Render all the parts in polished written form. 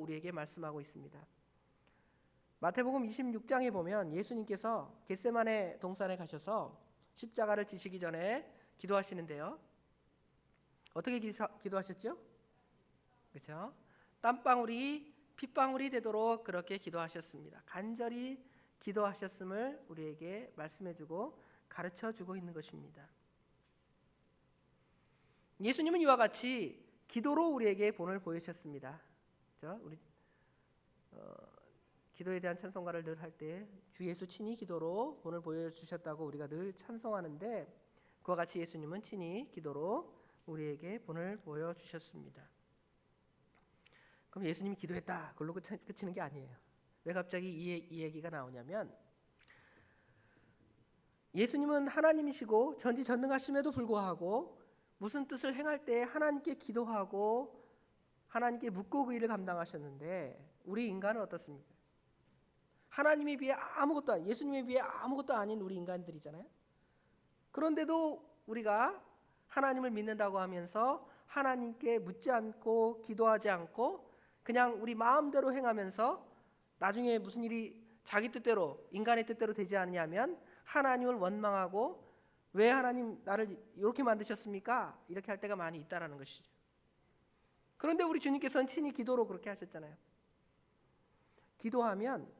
우리에게 말씀하고 있습니다. 마태복음 26장에 보면 예수님께서 겟세마네 동산에 가셔서 십자가를 지시기 전에 기도하시는데요. 어떻게 기도하셨죠? 그렇죠? 땀방울이 핏방울이 되도록 그렇게 기도하셨습니다. 간절히 기도하셨음을 우리에게 말씀해주고 가르쳐주고 있는 것입니다. 예수님은 이와 같이 기도로 우리에게 본을 보여주셨습니다. 그렇죠? 우리 기도에 대한 찬송가를 늘 할 때 주 예수 친히 기도로 본을 보여주셨다고 우리가 늘 찬송하는데, 그와 같이 예수님은 친히 기도로 우리에게 본을 보여주셨습니다. 그럼 예수님이 기도했다 그걸로 그치는 게 아니에요. 왜 갑자기 이 얘기가 나오냐면, 예수님은 하나님이시고 전지전능하심에도 불구하고 무슨 뜻을 행할 때 하나님께 기도하고 하나님께 묻고 그 일을 감당하셨는데, 우리 인간은 어떻습니까? 하나님에 비해 아무것도, 예수님에 비해 아무것도 아닌 우리 인간들이잖아요. 그런데도 우리가 하나님을 믿는다고 하면서 하나님께 묻지 않고 기도하지 않고 그냥 우리 마음대로 행하면서 나중에 무슨 일이 자기 뜻대로, 인간의 뜻대로 되지 않냐면 하나님을 원망하고, 왜 하나님 나를 이렇게 만드셨습니까? 이렇게 할 때가 많이 있다라는 것이죠. 그런데 우리 주님께서는 친히 기도로 그렇게 하셨잖아요. 기도하면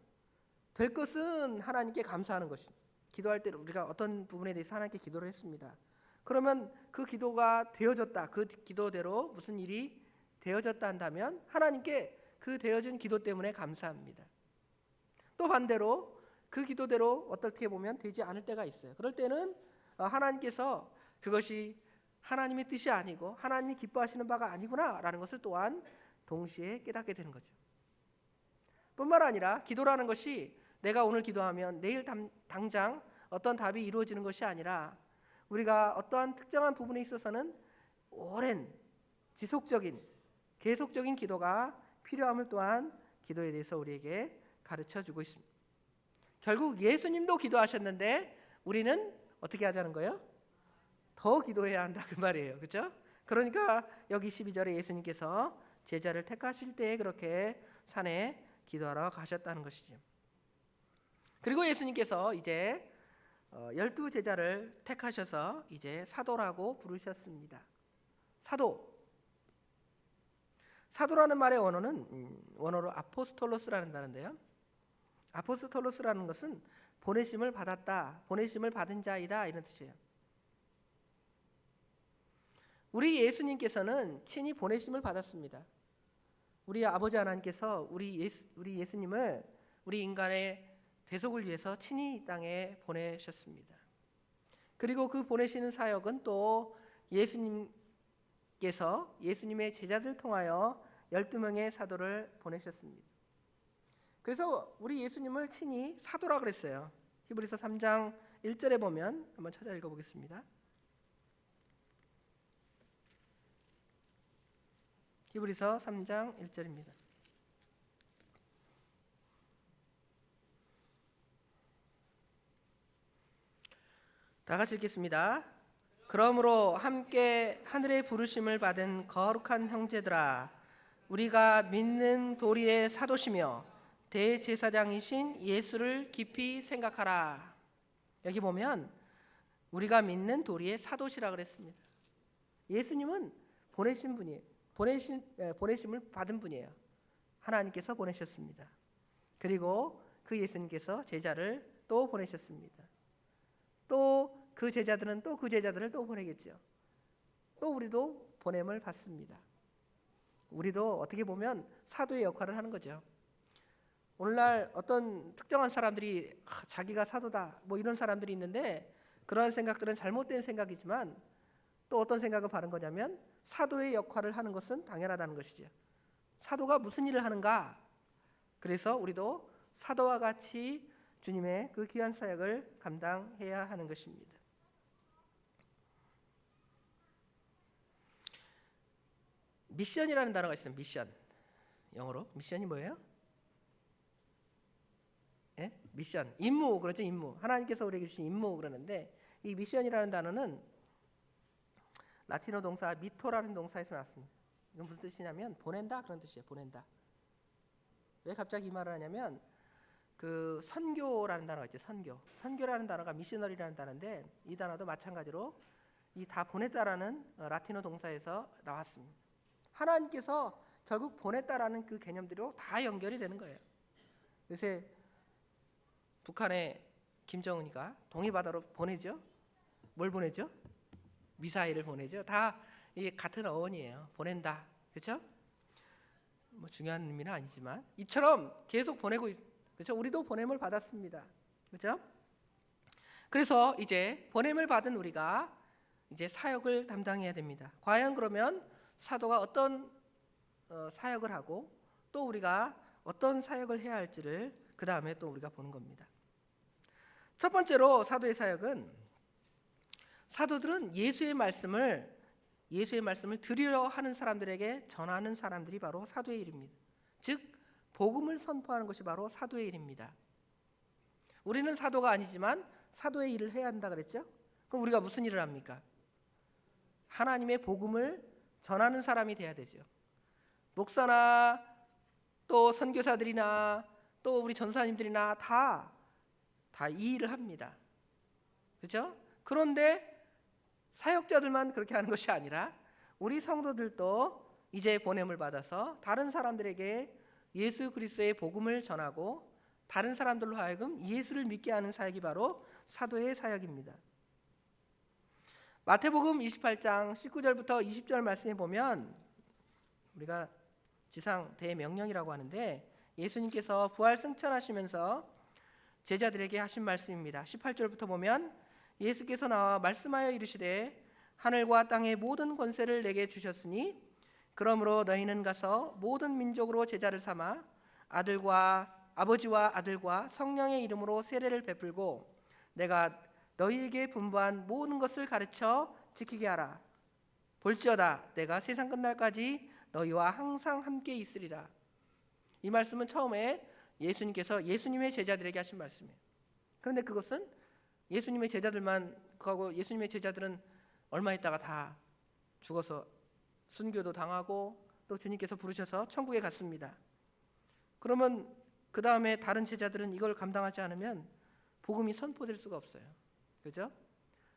될 것은 하나님께 감사하는 것입니다. 기도할 때 우리가 어떤 부분에 대해서 하나님께 기도를 했습니다. 그러면 그 기도가 되어졌다, 그 기도대로 무슨 일이 되어졌다 한다면 하나님께 그 되어진 기도 때문에 감사합니다. 또 반대로 그 기도대로 어떻게 보면 되지 않을 때가 있어요. 그럴 때는 하나님께서 그것이 하나님의 뜻이 아니고 하나님이 기뻐하시는 바가 아니구나 라는 것을 또한 동시에 깨닫게 되는 거죠. 뿐만 아니라 기도라는 것이 내가 오늘 기도하면 내일 당장 어떤 답이 이루어지는 것이 아니라, 우리가 어떠한 특정한 부분에 있어서는 오랜 지속적인 계속적인 기도가 필요함을 또한 기도에 대해서 우리에게 가르쳐주고 있습니다. 결국 예수님도 기도하셨는데 우리는 어떻게 하자는 거예요? 더 기도해야 한다 그 말이에요. 그렇죠? 그러니까 여기 12절에 예수님께서 제자를 택하실 때 그렇게 산에 기도하러 가셨다는 것이죠. 그리고 예수님께서 이제 12제자를 택하셔서 이제 사도라고 부르셨습니다. 사도라는 말의 원어로 아포스톨로스라는 단어인데요. 아포스톨로스라는 것은 보내심을 받았다, 보내심을 받은 자이다 이런 뜻이에요. 우리 예수님께서는 친히 보내심을 받았습니다. 우리 아버지 하나님께서 우리 예수님을 우리 인간의 대속을 위해서 친히 이 땅에 보내셨습니다. 그리고 그 보내시는 사역은 또 예수님께서 예수님의 제자들 통하여 12명의 사도를 보내셨습니다. 그래서 우리 예수님을 친히 사도라 그랬어요. 히브리서 3장 1절에 보면 한번 찾아 읽어보겠습니다. 히브리서 3장 1절입니다. 다 같이 읽겠습니다. 그러므로 함께 하늘의 부르심을 받은 거룩한 형제들아, 우리가 믿는 도리의 사도시며 대제사장이신 예수를 깊이 생각하라. 여기 보면 우리가 믿는 도리의 사도시라 그랬습니다. 예수님은 보내신 분이에요. 보내심을 받은 분이에요. 하나님께서 보내셨습니다. 그리고 그 예수님께서 제자를 또 보내셨습니다. 또 그 제자들은 또 그 제자들을 또 보내겠죠. 또 우리도 보냄을 받습니다. 우리도 어떻게 보면 사도의 역할을 하는 거죠. 오늘날 어떤 특정한 사람들이 자기가 사도다 뭐 이런 사람들이 있는데, 그러한 생각들은 잘못된 생각이지만 또 어떤 생각은 바른 거냐면, 사도의 역할을 하는 것은 당연하다는 것이죠. 사도가 무슨 일을 하는가? 그래서 우리도 사도와 같이 주님의 그 귀한 사역을 감당해야 하는 것입니다. 미션이라는 단어가 있어요. 미션. 영어로 미션이 뭐예요? 예? 미션. 임무 그렇죠. 임무. 하나님께서 우리에게 주신 임무 그러는데, 이 미션이라는 단어는 라틴어 동사 미토라는 동사에서 났습니다. 이건 무슨 뜻이냐면 보낸다 그런 뜻이에요. 보낸다. 왜 갑자기 이 말을 하냐면 그 선교라는 단어가 있죠. 선교라는 단어가 미셔너리라는 단어인데 이 단어도 마찬가지로 이 다 보냈다라는 라틴어 동사에서 나왔습니다. 하나님께서 결국 보냈다라는 그 개념대로 다 연결이 되는 거예요. 요새 북한의 김정은이가 동해바다로 보내죠. 뭘 보내죠? 미사일을 보내죠. 다 이게 같은 어원이에요. 보낸다. 그렇죠? 뭐 중요한 의미는 아니지만 이처럼 계속 보내고 그렇죠? 우리도 보냄을 받았습니다. 그렇죠? 그래서 이제 보냄을 받은 우리가 이제 사역을 담당해야 됩니다. 과연 그러면 사도가 어떤 사역을 하고 또 우리가 어떤 사역을 해야 할지를 그 다음에 또 우리가 보는 겁니다. 첫 번째로 사도의 사역은 사도들은 예수의 말씀을 들으려 하는 사람들에게 전하는 사람들이 바로 사도의 일입니다. 즉 복음을 선포하는 것이 바로 사도의 일입니다. 우리는 사도가 아니지만 사도의 일을 해야 한다 그랬죠? 그럼 우리가 무슨 일을 합니까? 하나님의 복음을 전하는 사람이 돼야 되죠. 목사나 또 선교사들이나 또 우리 전사님들이나 다 이 일을 합니다. 그렇죠? 그런데 사역자들만 그렇게 하는 것이 아니라 우리 성도들도 이제 보냄을 받아서 다른 사람들에게 예수 그리스도의 복음을 전하고 다른 사람들로 하여금 예수를 믿게 하는 사역이 바로 사도의 사역입니다. 마태복음 28장 19절부터 20절 말씀에 보면 우리가 지상 대명령이라고 하는데 예수님께서 부활 승천하시면서 제자들에게 하신 말씀입니다. 18절부터 보면 예수께서 나와 말씀하여 이르시되 하늘과 땅의 모든 권세를 내게 주셨으니 그러므로 너희는 가서 모든 민족으로 제자를 삼아 아버지와 아들과 성령의 이름으로 세례를 베풀고 내가 너희에게 분부한 모든 것을 가르쳐 지키게 하라. 볼지어다 내가 세상 끝날까지 너희와 항상 함께 있으리라. 이 말씀은 처음에 예수님께서 예수님의 제자들에게 하신 말씀이에요. 그런데 그것은 예수님의 제자들만 그하고 예수님의 제자들은 얼마 있다가 다 죽어서 순교도 당하고 또 주님께서 부르셔서 천국에 갔습니다. 그러면 그 다음에 다른 제자들은 이걸 감당하지 않으면 복음이 선포될 수가 없어요. 그렇죠?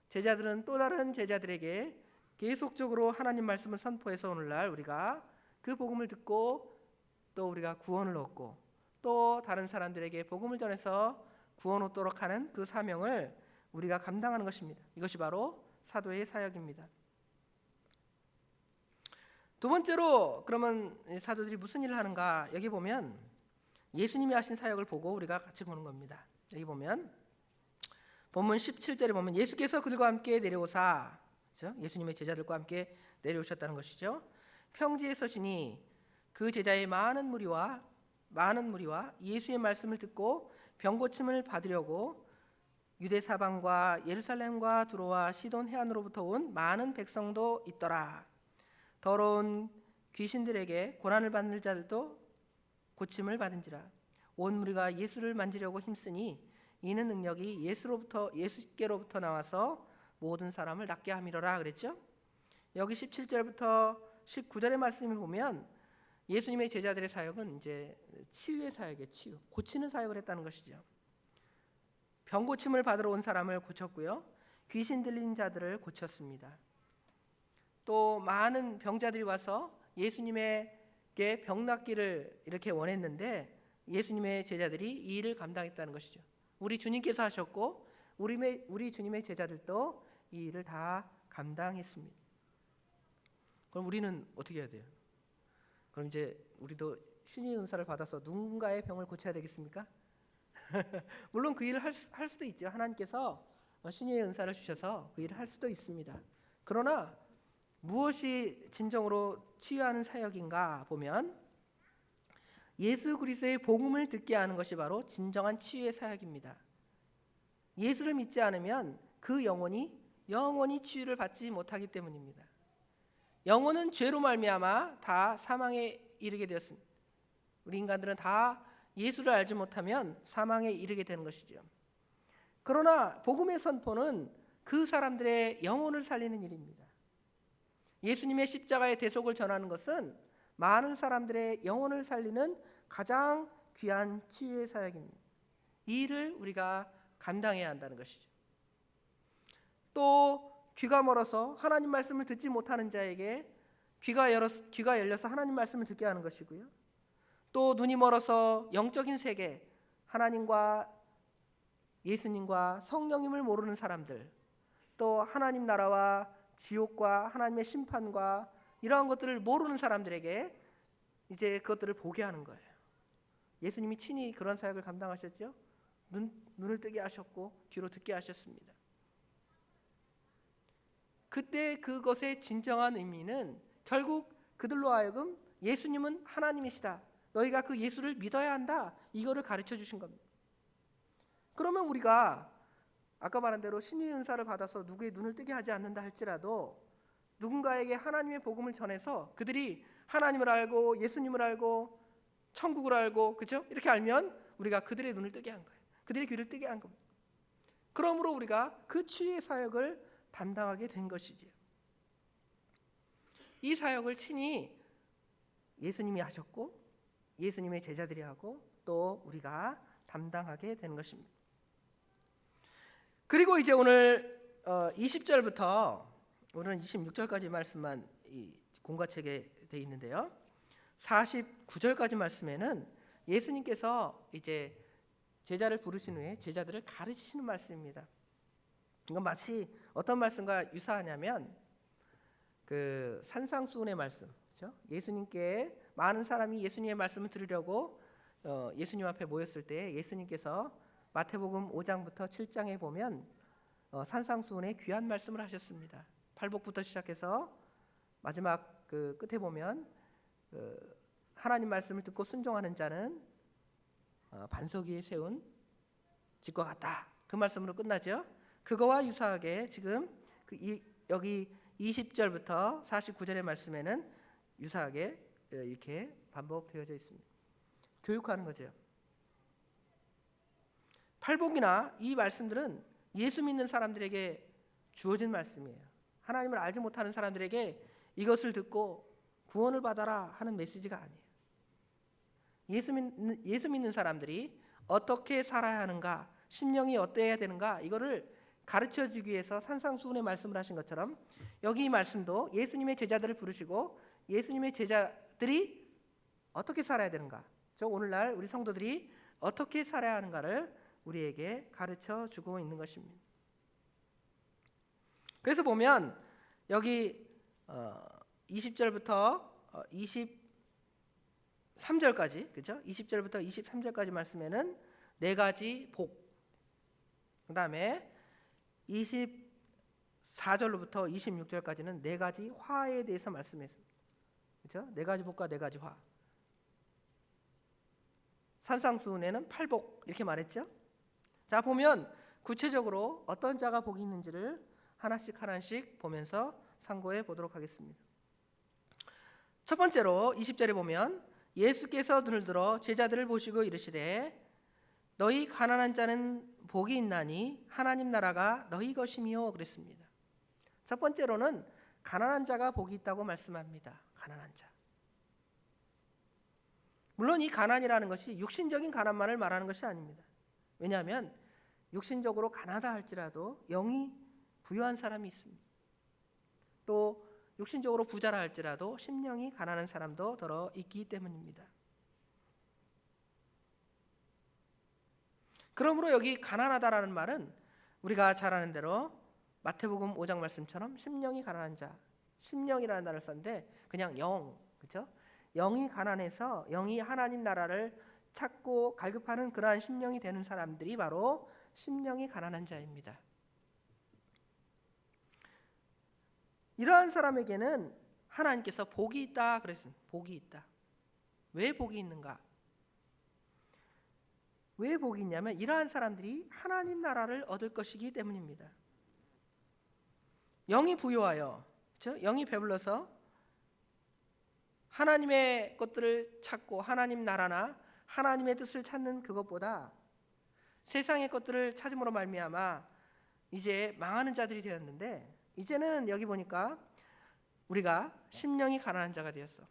제자들은 또 다른 제자들에게 계속적으로 하나님 말씀을 선포해서 오늘날 우리가 그 복음을 듣고 또 우리가 구원을 얻고 또 다른 사람들에게 복음을 전해서 구원 얻도록 하는 그 사명을 우리가 감당하는 것입니다. 이것이 바로 사도의 사역입니다. 두 번째로 그러면 사도들이 무슨 일을 하는가? 여기 보면 예수님이 하신 사역을 보고 우리가 같이 보는 겁니다. 여기 보면 본문 17절에 보면 예수께서 그들과 함께 내려오사, 그렇죠? 예수님의 제자들과 함께 내려오셨다는 것이죠. 평지에 서시니 그 제자의 많은 무리와 예수의 말씀을 듣고 병고침을 받으려고 유대 사방과 예루살렘과 두로와 시돈 해안으로부터 온 많은 백성도 있더라. 더러운 귀신들에게 고난을 받는 자들도 고침을 받은지라. 온 무리가 예수를 만지려고 힘쓰니 이는 능력이 예수께로부터 나와서 모든 사람을 낫게 함이로라 그랬죠. 여기 17절부터 19절의 말씀을 보면 예수님의 제자들의 사역은 이제 치유의 사역이에요. 치유, 고치는 사역을 했다는 것이죠. 병 고침을 받으러 온 사람을 고쳤고요. 귀신 들린 자들을 고쳤습니다. 또 많은 병자들이 와서 예수님에게 병 낫기를 이렇게 원했는데 예수님의 제자들이 이 일을 감당했다는 것이죠. 우리 주님께서 하셨고 우리 주님의 제자들도 이 일을 다 감당했습니다. 그럼 우리는 어떻게 해야 돼요? 그럼 이제 우리도 신의 은사를 받아서 누군가의 병을 고쳐야 되겠습니까? 물론 그 일을 할 수도 있죠. 하나님께서 신의 은사를 주셔서 그 일을 할 수도 있습니다. 그러나 무엇이 진정으로 치유하는 사역인가 보면 예수 그리스도의 복음을 듣게 하는 것이 바로 진정한 치유의 사역입니다. 예수를 믿지 않으면 그 영혼이 치유를 받지 못하기 때문입니다. 영혼은 죄로 말미암아 다 사망에 이르게 되었습니다. 우리 인간들은 다 예수를 알지 못하면 사망에 이르게 되는 것이죠. 그러나 복음의 선포는 그 사람들의 영혼을 살리는 일입니다. 예수님의 십자가의 대속을 전하는 것은 많은 사람들의 영혼을 살리는 가장 귀한 치유의 사역입니다. 이 일을 우리가 감당해야 한다는 것이죠. 또 귀가 멀어서 하나님 말씀을 듣지 못하는 자에게 귀가 열려서 하나님 말씀을 듣게 하는 것이고요. 또 눈이 멀어서 영적인 세계, 하나님과 예수님과 성령님을 모르는 사람들, 또 하나님 나라와 지옥과 하나님의 심판과 이러한 것들을 모르는 사람들에게 이제 그것들을 보게 하는 거예요. 예수님이 친히 그런 사역을 감당하셨죠. 눈을 뜨게 하셨고 귀로 듣게 하셨습니다. 그때 그것의 진정한 의미는 결국 그들로 하여금 예수님은 하나님이시다, 너희가 그 예수를 믿어야 한다, 이거를 가르쳐 주신 겁니다. 그러면 우리가 아까 말한 대로 신유의 은사를 받아서 누구의 눈을 뜨게 하지 않는다 할지라도 누군가에게 하나님의 복음을 전해서 그들이 하나님을 알고 예수님을 알고 천국을 알고, 그렇죠? 이렇게 알면 우리가 그들의 눈을 뜨게 한 거예요. 그들의 귀를 뜨게 한 겁니다. 그러므로 우리가 그 치유의 사역을 담당하게 된 것이지요. 이 사역을 친히 예수님이 하셨고 예수님의 제자들이 하고 또 우리가 담당하게 된 것입니다. 그리고 이제 오늘 20절부터 오늘은 26절까지 말씀만 이 공과책에 되어 있는데요. 49절까지 말씀에는 예수님께서 이제 제자를 부르신 후에 제자들을 가르치시는 말씀입니다. 이건 마치 어떤 말씀과 유사하냐면 그 산상수훈의 말씀, 그렇죠? 예수님께 많은 사람이 예수님의 말씀을 들으려고 예수님 앞에 모였을 때 예수님께서 마태복음 5장부터 7장에 보면 산상수훈의 귀한 말씀을 하셨습니다. 팔복부터 시작해서 마지막 그 끝에 보면 하나님 말씀을 듣고 순종하는 자는 반석 위에 세운 집과 같다, 그 말씀으로 끝나죠. 그거와 유사하게 지금 여기 20절부터 49절의 말씀에는 유사하게 이렇게 반복되어져 있습니다. 교육하는 거죠. 팔복이나 이 말씀들은 예수 믿는 사람들에게 주어진 말씀이에요. 하나님을 알지 못하는 사람들에게 이것을 듣고 구원을 받아라 하는 메시지가 아니에요. 예수 믿는 사람들이 어떻게 살아야 하는가, 심령이 어때야 되는가, 이거를 가르쳐 주기 위해서 산상수훈의 말씀을 하신 것처럼 여기 이 말씀도 예수님의 제자들을 부르시고 예수님의 제자들이 어떻게 살아야 되는가, 저 오늘날 우리 성도들이 어떻게 살아야 하는가를 우리에게 가르쳐 주고 있는 것입니다. 그래서 보면 여기 20절부터 23절까지, 그렇죠? 20절부터 23절까지 말씀에는 네 가지 복, 그 다음에 24절로부터 26절까지는 네 가지 화에 대해서 말씀했습니다. 그렇죠? 네 가지 복과 네 가지 화. 산상수훈에는 팔복 이렇게 말했죠. 자, 보면 구체적으로 어떤 자가 복이 있는지를 하나씩 보면서 상고해 보도록 하겠습니다. 첫 번째로 20절에 보면 예수께서 눈을 들어 제자들을 보시고 이르시되 너희 가난한 자는 복이 있나니 하나님 나라가 너희 것이미요, 그랬습니다. 첫 번째로는 가난한 자가 복이 있다고 말씀합니다. 가난한 자. 물론 이 가난이라는 것이 육신적인 가난만을 말하는 것이 아닙니다. 왜냐하면 육신적으로 가난하다 할지라도 영이 부유한 사람이 있습니다. 또 육신적으로 부자라 할지라도 심령이 가난한 사람도 더러 있기 때문입니다. 그러므로 여기 가난하다라는 말은 우리가 잘 아는 대로 마태복음 5장 말씀처럼 심령이 가난한 자, 심령이라는 단어를 썼는데 그냥 영, 그렇죠? 영이 가난해서 영이 하나님 나라를 찾고 갈급하는 그러한 심령이 되는 사람들이 바로 심령이 가난한 자입니다. 이러한 사람에게는 하나님께서 복이 있다 그랬습니다. 복이 있다. 왜 복이 있는가? 왜 복이 있냐면 이러한 사람들이 하나님 나라를 얻을 것이기 때문입니다. 영이 부유하여, 그렇죠? 영이 배불러서 하나님의 것들을 찾고 하나님 나라나 하나님의 뜻을 찾는 그것보다 세상의 것들을 찾음으로 말미암아 이제 망하는 자들이 되었는데, 이제는 여기 보니까 우리가 심령이 가난한 자가 되었어.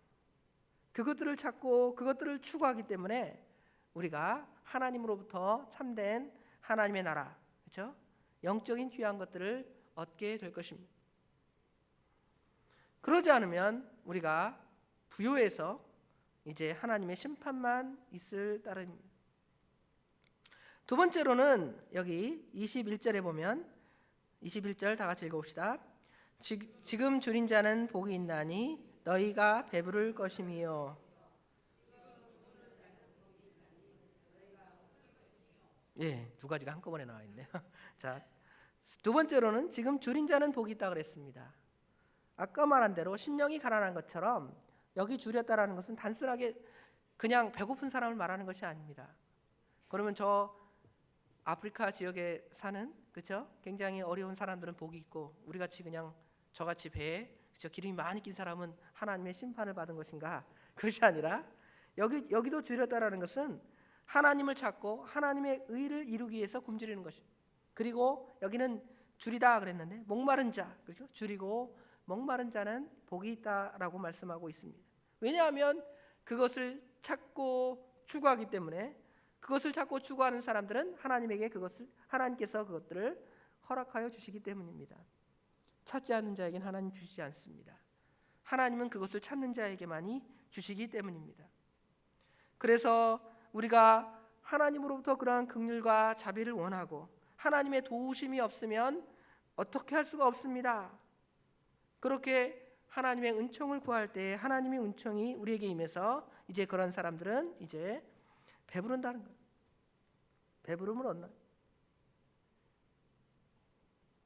그것들을 찾고 그것들을 추구하기 때문에 우리가 하나님으로부터 참된 하나님의 나라, 그렇죠? 영적인 귀한 것들을 얻게 될 것입니다. 그러지 않으면 우리가 부요해서 이제 하나님의 심판만 있을 따름입니다. 두 번째로는 여기 21절에 보면 21절 다 같이 읽어봅시다. 지금 줄인 자는 복이 있나니 너희가 배부를 것임이요. 예, 두 가지가 한꺼번에 나와 있네요. 자, 두 번째로는 지금 줄인 자는 복이 있다 그랬습니다. 아까 말한 대로 심령이 가난한 것처럼 여기 줄였다라는 것은 단순하게 그냥 배고픈 사람을 말하는 것이 아닙니다. 그러면 저 아프리카 지역에 사는, 그렇죠? 굉장히 어려운 사람들은 복이 있고 우리 같이 그냥 저같이 배에 그렇죠? 기름이 많이 낀 사람은 하나님의 심판을 받은 것인가? 그것이 아니라 여기도 줄였다라는 것은 하나님을 찾고 하나님의 의를 이루기 위해서 굶주리는 것입니다. 그리고 여기는 줄이다 그랬는데 목마른 자, 그렇죠? 줄이고 목마른 자는 복이 있다라고 말씀하고 있습니다. 왜냐하면 그것을 찾고 추구하기 때문에, 그것을 찾고 추구하는 사람들은 하나님께서 그것들을 허락하여 주시기 때문입니다. 찾지 않는 자에게는 하나님 주시지 않습니다. 하나님은 그것을 찾는 자에게만이 주시기 때문입니다. 그래서 우리가 하나님으로부터 그러한 긍휼과 자비를 원하고 하나님의 도우심이 없으면 어떻게 할 수가 없습니다. 그렇게 하나님의 은총을 구할 때 하나님의 은총이 우리에게 임해서 이제 그런 사람들은 이제 배부른다는 거예요. 배부름을 얻는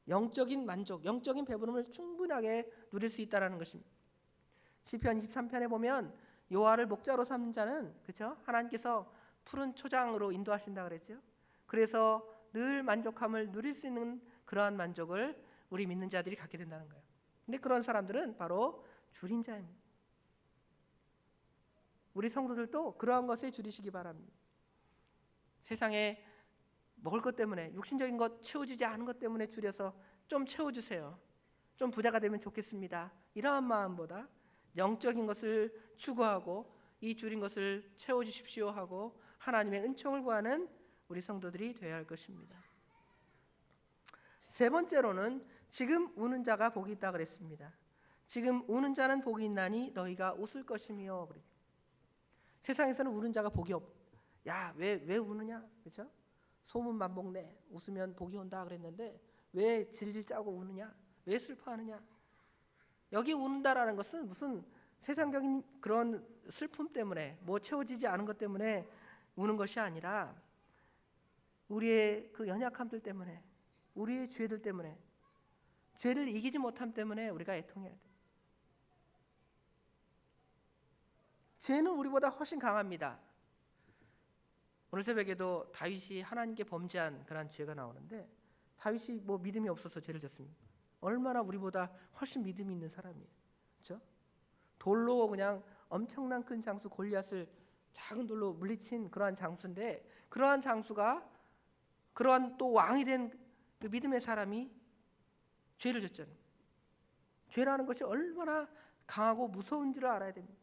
영적인 만족, 영적인 배부름을 충분하게 누릴 수 있다는 것입니다. 시편 23편에 보면 여호와를 목자로 삼는 자는, 그렇죠? 하나님께서 푸른 초장으로 인도하신다 그랬죠. 그래서 늘 만족함을 누릴 수 있는 그러한 만족을 우리 믿는 자들이 갖게 된다는 거예요. 근데 그런 사람들은 바로 줄인 자입니다. 우리 성도들도 그러한 것에 줄이시기 바랍니다. 세상에 먹을 것 때문에, 육신적인 것 채워주지 않은 것 때문에 줄여서 좀 채워주세요, 좀 부자가 되면 좋겠습니다, 이러한 마음보다 영적인 것을 추구하고 이 줄인 것을 채워주십시오 하고 하나님의 은총을 구하는 우리 성도들이 되어야 할 것입니다. 세 번째로는 지금 우는 자가 복이 있다 그랬습니다. 지금 우는 자는 복이 있나니 너희가 웃을 것이며. 세상에서는 우는 자가 복이 없. 야, 왜 우느냐, 그렇죠? 소문 만복내 웃으면 복이 온다 그랬는데 왜 질질 짜고 우느냐, 왜 슬퍼하느냐. 여기 우는다라는 것은 무슨 세상적인 그런 슬픔 때문에, 뭐 채워지지 않은 것 때문에 우는 것이 아니라 우리의 그 연약함들 때문에, 우리의 죄들 때문에, 죄를 이기지 못함 때문에 우리가 애통해야 돼. 죄는 우리보다 훨씬 강합니다. 오늘 새벽에도 다윗이 하나님께 범죄한 그런 죄가 나오는데, 다윗이 뭐 믿음이 없어서 죄를 졌습니다. 얼마나 우리보다 훨씬 믿음이 있는 사람이에요, 그렇죠? 돌로 그냥 엄청난 큰 장수 골리앗을 작은 돌로 물리친 그러한 장수인데, 그러한 장수가 그러한 또 왕이 된 그 믿음의 사람이 죄를 졌잖아요. 죄라는 것이 얼마나 강하고 무서운 줄을 알아야 됩니다.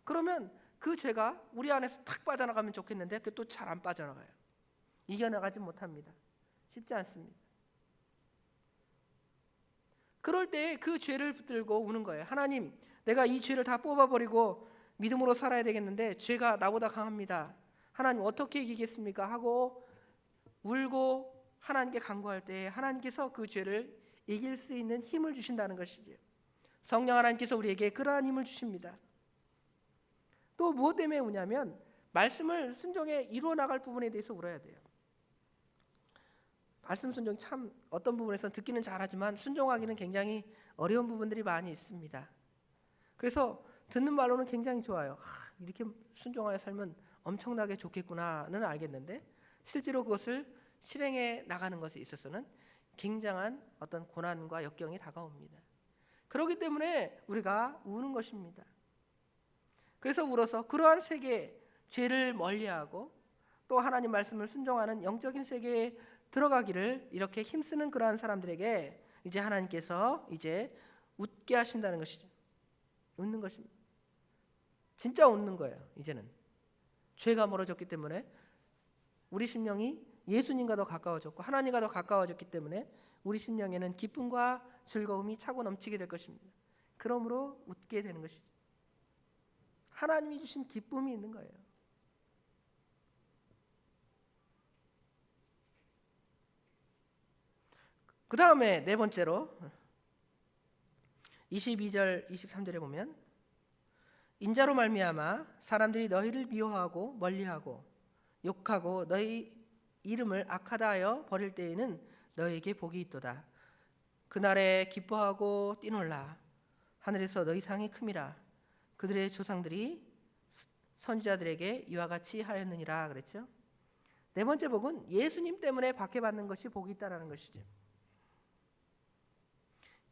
그러면 그 죄가 우리 안에서 탁 빠져나가면 좋겠는데 그게 또 잘 안 빠져나가요. 이겨나가지 못합니다. 쉽지 않습니다. 그럴 때 그 죄를 붙들고 우는 거예요. 하나님, 내가 이 죄를 다 뽑아버리고 믿음으로 살아야 되겠는데 죄가 나보다 강합니다. 하나님 어떻게 이기겠습니까? 하고 울고 하나님께 간구할 때 하나님께서 그 죄를 이길 수 있는 힘을 주신다는 것이지요. 성령 하나님께서 우리에게 그러한 힘을 주십니다. 또 무엇 때문에 우냐면 말씀을 순종해 이루어 나갈 부분에 대해서 울어야 돼요. 말씀 순종이 참 어떤 부분에서는 듣기는 잘하지만 순종하기는 굉장히 어려운 부분들이 많이 있습니다. 그래서 듣는 말로는 굉장히 좋아요. 이렇게 순종하여 살면 엄청나게 좋겠구나는 알겠는데 실제로 그것을 실행해 나가는 것에 있어서는 굉장한 어떤 고난과 역경이 다가옵니다. 그렇기 때문에 우리가 우는 것입니다. 그래서 울어서 그러한 세계, 죄를 멀리하고 또 하나님 말씀을 순종하는 영적인 세계에 들어가기를 이렇게 힘쓰는 그러한 사람들에게 이제 하나님께서 이제 웃게 하신다는 것이죠. 웃는 것입니다. 진짜 웃는 거예요. 이제는 죄가 멀어졌기 때문에 우리 심령이 예수님과 더 가까워졌고 하나님과 더 가까워졌기 때문에 우리 심령에는 기쁨과 즐거움이 차고 넘치게 될 것입니다. 그러므로 웃게 되는 것이죠. 하나님이 주신 기쁨이 있는 거예요. 그 다음에 네 번째로 22절 23절에 보면 인자로 말미암아 사람들이 너희를 미워하고 멀리하고 욕하고 너희 이름을 악하다 하여 버릴 때에는 너희에게 복이 있도다. 그날에 기뻐하고 뛰놀라. 하늘에서 너희 상이 큼이라. 그들의 조상들이 선지자들에게 이와 같이 하였느니라 그랬죠. 네 번째 복은 예수님 때문에 받게 받는 것이 복이 있다라는 것이죠.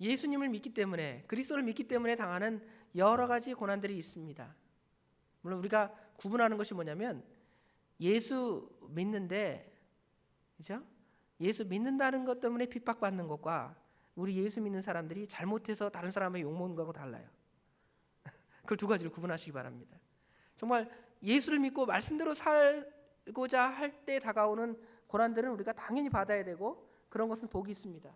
예수님을 믿기 때문에, 그리스도를 믿기 때문에 당하는 여러 가지 고난들이 있습니다. 물론 우리가 구분하는 것이 뭐냐면 예수 믿는데, 그죠? 예수 믿는다는 것 때문에 핍박받는 것과 우리 예수 믿는 사람들이 잘못해서 다른 사람의 욕먹는 거하고 달라요. 그걸 두 가지를 구분하시기 바랍니다. 정말 예수를 믿고 말씀대로 살고자 할 때 다가오는 고난들은 우리가 당연히 받아야 되고 그런 것은 복이 있습니다.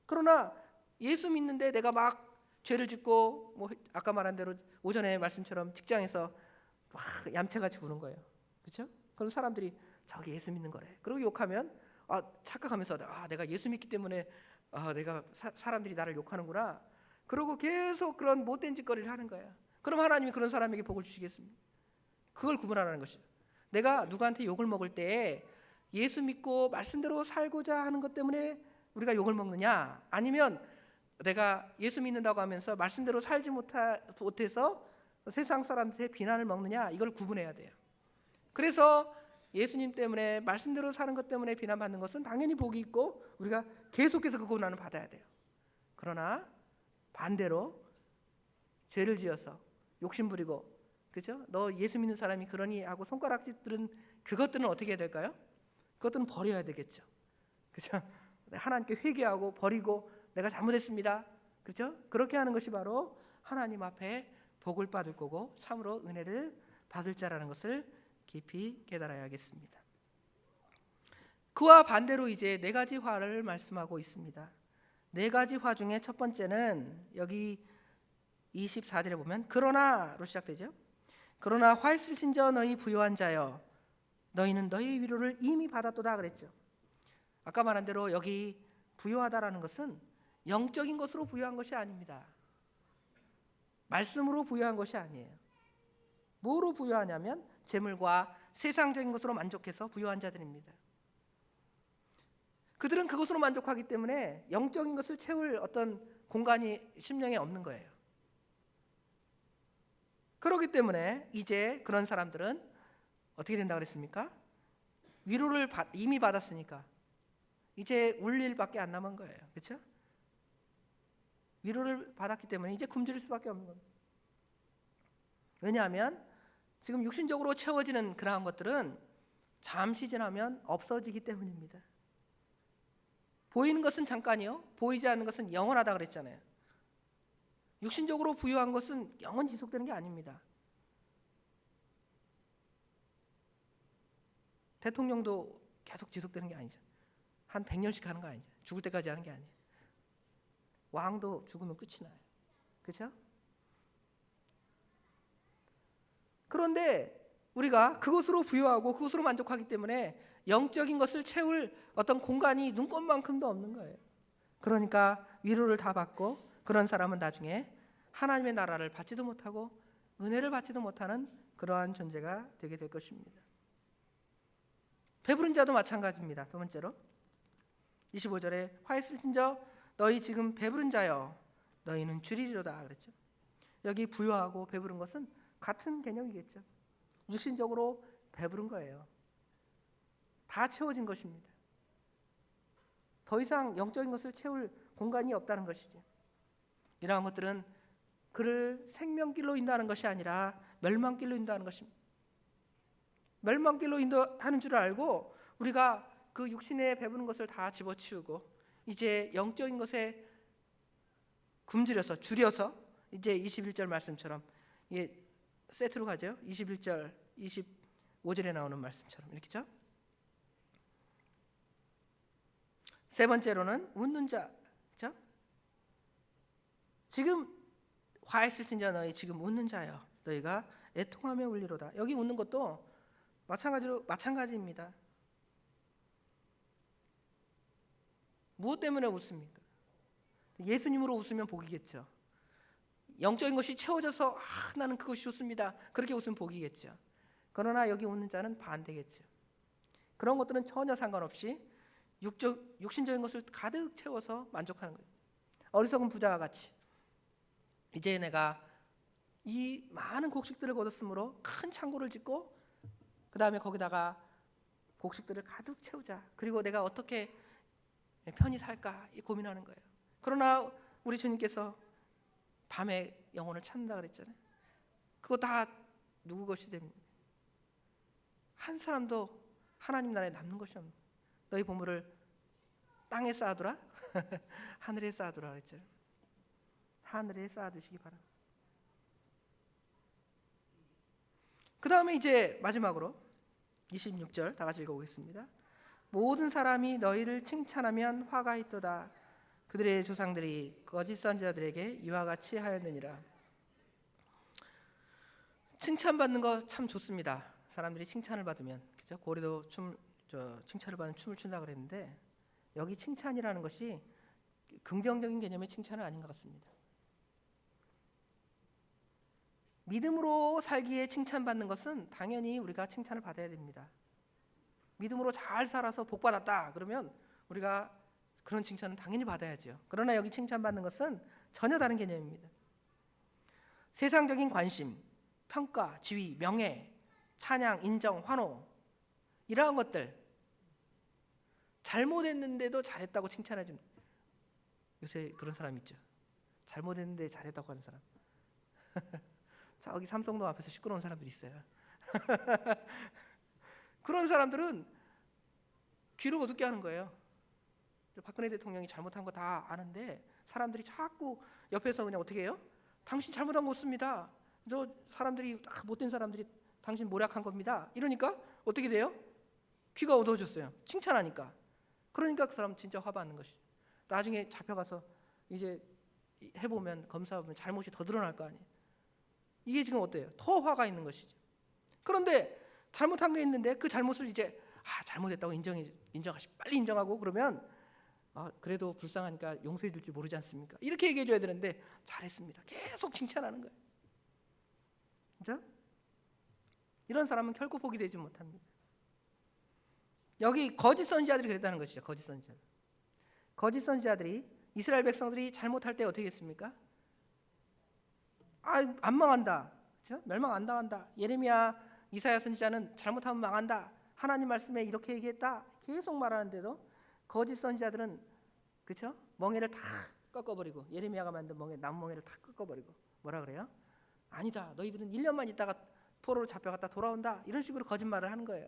그러나 예수 믿는데 내가 막 죄를 짓고 뭐 아까 말한 대로 오전에 말씀처럼 직장에서 막 얌체같이 구는 거예요. 그렇죠? 그럼 사람들이 저기 예수 믿는 거래. 그리고 욕하면 착각하면서 내가 예수 믿기 때문에 내가 사람들이 나를 욕하는구나. 그러고 계속 그런 못된 짓거리를 하는 거야. 그럼 하나님이 그런 사람에게 복을 주시겠습니까? 그걸 구분하라는 것이죠. 내가 누구한테 욕을 먹을 때 예수 믿고 말씀대로 살고자 하는 것 때문에 우리가 욕을 먹느냐, 아니면 내가 예수 믿는다고 하면서 말씀대로 살지 못해서 세상 사람들의 비난을 먹느냐, 이걸 구분해야 돼요. 그래서 예수님 때문에 말씀대로 사는 것 때문에 비난받는 것은 당연히 복이 있고 우리가 계속해서 그 고난을 받아야 돼요. 그러나 반대로 죄를 지어서 욕심부리고, 그죠? 너 예수 믿는 사람이 그러니 하고 손가락질들은, 그것들은 어떻게 해야 될까요? 그것들은 버려야 되겠죠. 그죠? 하나님께 회개하고 버리고 내가 잘못했습니다. 그렇죠? 그렇게 하는 것이 바로 하나님 앞에 복을 받을 거고 참으로 은혜를 받을 자라는 것을 깊이 깨달아야겠습니다. 그와 반대로 이제 네 가지 화를 말씀하고 있습니다. 네 가지 화 중에 첫 번째는 여기 24절에 보면 그러나로 시작되죠. 그러나 화있을진저 너희 부요한 자여 너희는 너희 위로를 이미 받았도다 그랬죠. 아까 말한 대로 여기 부요하다라는 것은 영적인 것으로 부요한 것이 아닙니다. 말씀으로 부요한 것이 아니에요. 뭐로 부요하냐면 재물과 세상적인 것으로 만족해서 부요한 자들입니다. 그들은 그것으로 만족하기 때문에 영적인 것을 채울 어떤 공간이 심령에 없는 거예요. 그렇기 때문에 이제 그런 사람들은 어떻게 된다고 그랬습니까? 위로를 이미 받았으니까 이제 울 일밖에 안 남은 거예요. 그렇죠? 위로를 받았기 때문에 이제 굶주릴 수밖에 없는 겁니다. 왜냐하면 지금 육신적으로 채워지는 그러한 것들은 잠시 지나면 없어지기 때문입니다. 보이는 것은 잠깐이요, 보이지 않는 것은 영원하다 그랬잖아요. 육신적으로 부유한 것은 영원히 지속되는 게 아닙니다. 대통령도 계속 지속되는 게 아니죠. 한 100년씩 하는 거 아니죠. 죽을 때까지 하는 게 아니에요. 왕도 죽으면 끝이 나요. 그렇죠? 그런데 우리가 그것으로 부유하고 그것으로 만족하기 때문에 영적인 것을 채울 어떤 공간이 눈꼽만큼도 없는 거예요. 그러니까 위로를 다 받고 그런 사람은 나중에 하나님의 나라를 받지도 못하고 은혜를 받지도 못하는 그러한 존재가 되게 될 것입니다. 배부른 자도 마찬가지입니다. 두 번째로 25절에 화있을진저 너희 지금 배부른 자여 너희는 주리리로다 그랬죠. 여기 부유하고 배부른 것은 같은 개념이겠죠. 육신적으로 배부른 거예요. 다 채워진 것입니다. 더 이상 영적인 것을 채울 공간이 없다는 것이죠. 이러한 것들은 그를 생명길로 인도하는 것이 아니라 멸망길로 인도하는 것입니다. 멸망길로 인도하는 줄 알고 우리가 그 육신에 배부른 것을 다 집어치우고 이제 영적인 것에 굶주려서 줄여서 이제 21절 말씀처럼 이게 세트로 가죠. 21절, 22절, 5절에 나오는 말씀처럼 이렇게죠. 세 번째로는 웃는 자죠. 지금 화했을진저 너희 지금 웃는 자여 너희가 애통하며 울리로다. 여기 웃는 것도 마찬가지입니다. 무엇 때문에 웃습니까? 예수님으로 웃으면 복이겠죠. 영적인 것이 채워져서 나는 그것이 좋습니다. 그렇게 웃으면 복이겠죠. 그러나 여기 웃는 자는 반대겠죠. 그런 것들은 전혀 상관없이 육신적인 것을 가득 채워서 만족하는 거예요. 어리석은 부자와 같이 이제 내가 이 많은 곡식들을 거뒀으므로 큰 창고를 짓고 그 다음에 거기다가 곡식들을 가득 채우자. 그리고 내가 어떻게 편히 살까 고민하는 거예요. 그러나 우리 주님께서 밤에 영혼을 찾는다 그랬잖아요. 그거 다 누구 것이 됩니까? 한 사람도 하나님 나라에 남는 것이 없는 거예요. 너희 보물을 땅에 쌓아두라 하늘에 쌓아두라 그랬죠. 하늘에 쌓아두시기 바랍니다. 그 다음에 이제 마지막으로 26절 다 같이 읽어보겠습니다. 모든 사람이 너희를 칭찬하면 화가 있도다. 그들의 조상들이 거짓 선지자들에게 이와 같이 하였느니라. 칭찬받는 거 참 좋습니다. 사람들이 칭찬을 받으면, 그죠? 고래도 칭찬을 받으면 춤을 춘다 그랬는데 여기 칭찬이라는 것이 긍정적인 개념의 칭찬은 아닌 것 같습니다. 믿음으로 살기에 칭찬받는 것은 당연히 우리가 칭찬을 받아야 됩니다. 믿음으로 잘 살아서 복 받았다 그러면 우리가 그런 칭찬은 당연히 받아야죠. 그러나 여기 칭찬받는 것은 전혀 다른 개념입니다. 세상적인 관심, 평가, 지위, 명예, 찬양, 인정, 환호 이러한 것들, 잘못했는데도 잘했다고 칭찬해 줍니다. 요새 그런 사람 있죠. 잘못했는데 잘했다고 하는 사람. 저기 삼성동 앞에서 시끄러운 사람들이 있어요. 그런 사람들은 귀를 어둡게 하는 거예요. 박근혜 대통령이 잘못한 거 다 아는데 사람들이 자꾸 옆에서 그냥 어떻게 해요? 당신 잘못한 거 없습니다. 저 사람들이 못된 사람들이 당신 모략한 겁니다. 이러니까 어떻게 돼요? 귀가 어두워졌어요. 칭찬하니까. 그러니까 그 사람 진짜 화받는 것이죠. 나중에 잡혀가서 이제 해보면 검사하면 잘못이 더 드러날 거 아니에요. 이게 지금 어때요? 더 화가 있는 것이죠. 그런데 잘못한 게 있는데 그 잘못을 이제 잘못했다고 빨리 인정하고 그러면 그래도 불쌍하니까 용서해 줄지 모르지 않습니까? 이렇게 얘기해 줘야 되는데 잘했습니다. 계속 칭찬하는 거예요. 그죠? 이런 사람은 결코 복이 되지 못합니다. 여기 거짓 선지자들이 그랬다는 것이죠. 거짓 선지자들이 이스라엘 백성들이 잘못할 때 어떻게 했습니까? 안 망한다. 그렇죠? 멸망 안 당한다. 예레미야, 이사야 선지자는 잘못하면 망한다. 하나님 말씀에 이렇게 얘기했다. 계속 말하는데도 거짓 선지자들은 그렇죠? 멍에를 다 꺾어버리고 예레미야가 만든 나무 멍에를 다 꺾어버리고 뭐라 그래요? 아니다. 너희들은 1년만 있다가 포로로 잡혀갔다 돌아온다. 이런 식으로 거짓말을 하는 거예요.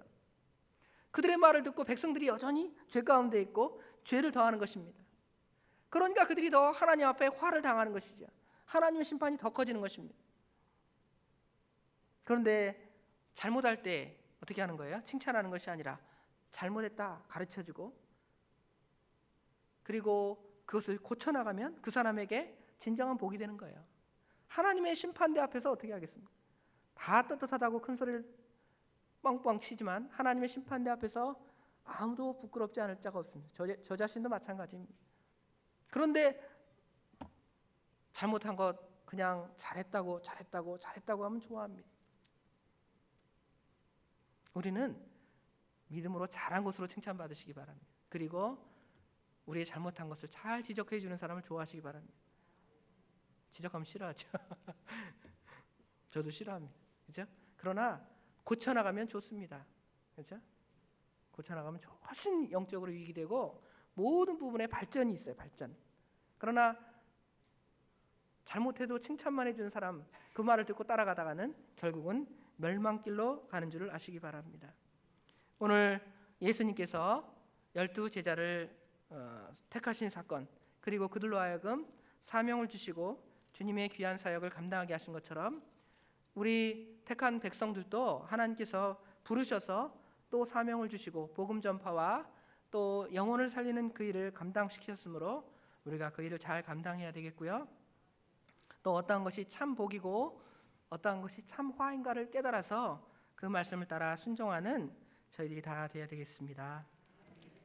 그들의 말을 듣고 백성들이 여전히 죄 가운데 있고 죄를 더하는 것입니다. 그러니까 그들이 더 하나님 앞에 화를 당하는 것이죠. 하나님의 심판이 더 커지는 것입니다. 그런데 잘못할 때 어떻게 하는 거예요? 칭찬하는 것이 아니라 잘못했다 가르쳐주고 그리고 그것을 고쳐나가면 그 사람에게 진정한 복이 되는 거예요. 하나님의 심판대 앞에서 어떻게 하겠습니까? 다 떳떳하다고 큰 소리를 뻥뻥 치지만 하나님의 심판대 앞에서 아무도 부끄럽지 않을 자가 없습니다. 저 자신도 마찬가지입니다. 그런데 잘못한 것 그냥 잘했다고 하면 좋아합니다. 우리는 믿음으로 잘한 것으로 칭찬받으시기 바랍니다. 그리고 우리의 잘못한 것을 잘 지적해 주는 사람을 좋아하시기 바랍니다. 지적하면 싫어하죠. 저도 싫어합니다. 그렇죠? 그러나 고쳐나가면 좋습니다. 그렇죠? 고쳐나가면 훨씬 영적으로 유익이 되고 모든 부분에 발전이 있어요. 발전. 그러나 잘못해도 칭찬만 해주는 사람 그 말을 듣고 따라가다가는 결국은 멸망길로 가는 줄을 아시기 바랍니다. 오늘 예수님께서 12제자를 택하신 사건 그리고 그들로 하여금 사명을 주시고 주님의 귀한 사역을 감당하게 하신 것처럼 우리 택한 백성들도 하나님께서 부르셔서 또 사명을 주시고 복음 전파와 또 영혼을 살리는 그 일을 감당시키셨으므로 우리가 그 일을 잘 감당해야 되겠고요. 또 어떠한 것이 참 복이고 어떠한 것이 참 화인가를 깨달아서 그 말씀을 따라 순종하는 저희들이 다 되어야 되겠습니다.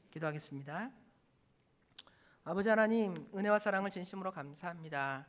기도하겠습니다. 아버지 하나님, 은혜와 사랑을 진심으로 감사합니다.